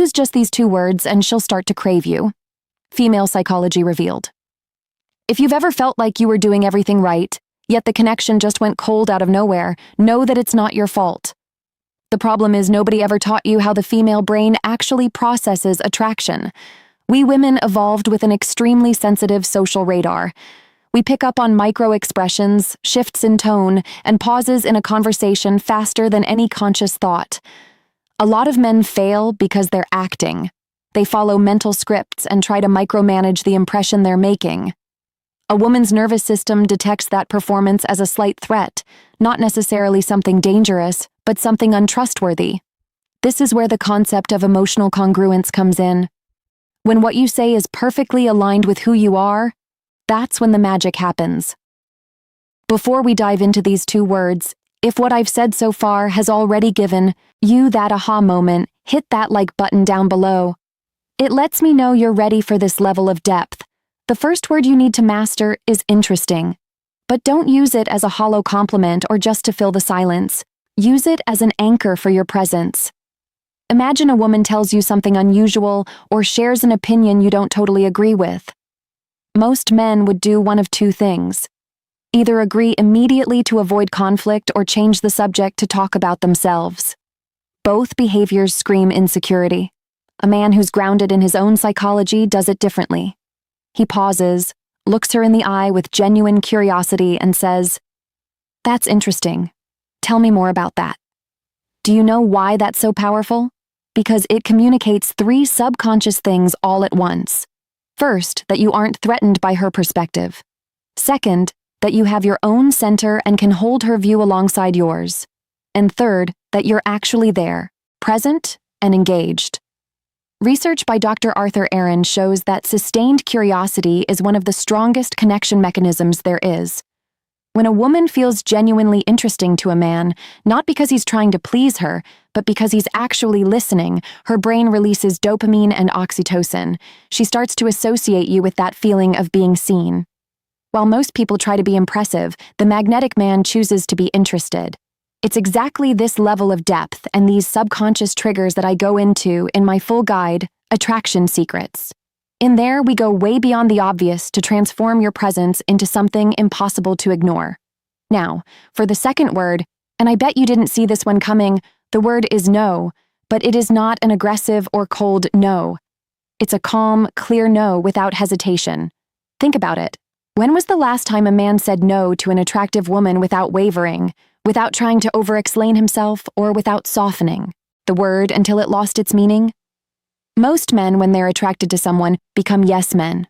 Use just these 2 words and she'll start to crave you. Female psychology revealed. If you've ever felt like you were doing everything right, yet the connection just went cold out of nowhere, know that it's not your fault. The problem is nobody ever taught you how the female brain actually processes attraction. We women evolved with an extremely sensitive social radar. We pick up on micro-expressions, shifts in tone, and pauses in a conversation faster than any conscious thought. A lot of men fail because they're acting. They follow mental scripts and try to micromanage the impression they're making. A woman's nervous system detects that performance as a slight threat, not necessarily something dangerous, but something untrustworthy. This is where the concept of emotional congruence comes in. When what you say is perfectly aligned with who you are, that's when the magic happens. Before we dive into these 2 words, if what I've said so far has already given you that aha moment, hit that like button down below. It lets me know you're ready for this level of depth. The first word you need to master is interesting. But don't use it as a hollow compliment or just to fill the silence. Use it as an anchor for your presence. Imagine a woman tells you something unusual or shares an opinion you don't totally agree with. Most men would do one of 2 things. Either agree immediately to avoid conflict or change the subject to talk about themselves. Both behaviors scream insecurity. A man who's grounded in his own psychology does it differently. He pauses, looks her in the eye with genuine curiosity and says, "That's interesting. Tell me more about that." Do you know why that's so powerful? Because it communicates 3 subconscious things all at once. First, that you aren't threatened by her perspective. Second, that you have your own center and can hold her view alongside yours. And third, that you're actually there, present and engaged. Research by Dr. Arthur Aaron shows that sustained curiosity is one of the strongest connection mechanisms there is. When a woman feels genuinely interesting to a man, not because he's trying to please her, but because he's actually listening, her brain releases dopamine and oxytocin. She starts to associate you with that feeling of being seen. While most people try to be impressive, the magnetic man chooses to be interested. It's exactly this level of depth and these subconscious triggers that I go into in my full guide, Attraction Secrets. In there, we go way beyond the obvious to transform your presence into something impossible to ignore. Now, for the second word, and I bet you didn't see this one coming, the word is no, but it is not an aggressive or cold no. It's a calm, clear no without hesitation. Think about it. When was the last time a man said no to an attractive woman without wavering, without trying to over-explain himself, or without softening the word until it lost its meaning? Most men, when they're attracted to someone, become yes men.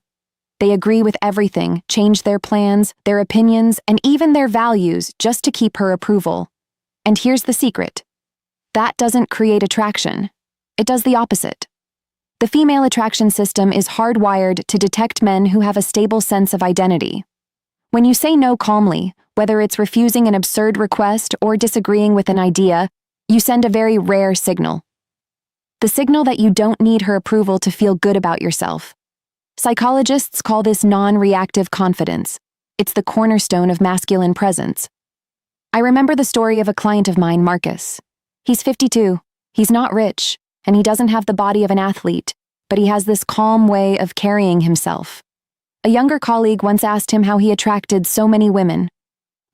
They agree with everything, change their plans, their opinions, and even their values just to keep her approval. And here's the secret. That doesn't create attraction. It does the opposite. The female attraction system is hardwired to detect men who have a stable sense of identity. When you say no calmly, whether it's refusing an absurd request or disagreeing with an idea, you send a very rare signal. The signal that you don't need her approval to feel good about yourself. Psychologists call this non-reactive confidence. It's the cornerstone of masculine presence. I remember the story of a client of mine, Marcus. He's 52, he's not rich, and he doesn't have the body of an athlete, but he has this calm way of carrying himself. A younger colleague once asked him how he attracted so many women.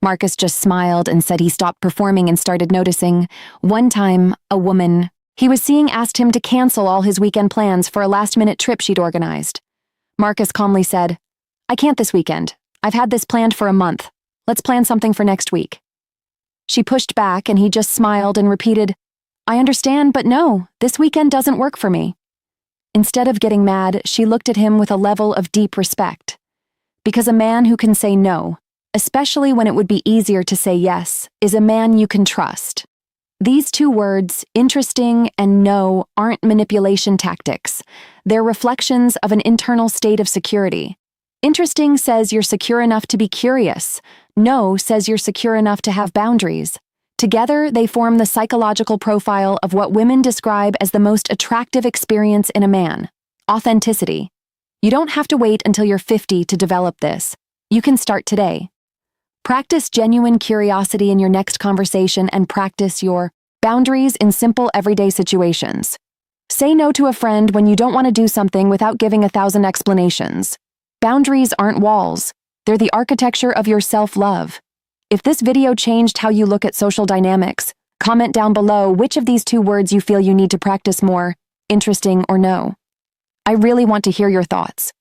Marcus just smiled and said he stopped performing and started noticing. One time, a woman he was seeing asked him to cancel all his weekend plans for a last-minute trip she'd organized. Marcus calmly said, "I can't this weekend. I've had this planned for a month. Let's plan something for next week." She pushed back and he just smiled and repeated, "I understand, but no, this weekend doesn't work for me." Instead of getting mad, she looked at him with a level of deep respect. Because a man who can say no, especially when it would be easier to say yes, is a man you can trust. These 2 words, interesting and no, aren't manipulation tactics. They're reflections of an internal state of security. Interesting says you're secure enough to be curious. No says you're secure enough to have boundaries. Together, they form the psychological profile of what women describe as the most attractive experience in a man: authenticity. You don't have to wait until you're 50 to develop this. You can start today. Practice genuine curiosity in your next conversation and practice your boundaries in simple everyday situations. Say no to a friend when you don't want to do something without giving 1,000 explanations. Boundaries aren't walls. They're the architecture of your self-love. If this video changed how you look at social dynamics, comment down below which of these 2 words you feel you need to practice more, interesting or no. I really want to hear your thoughts.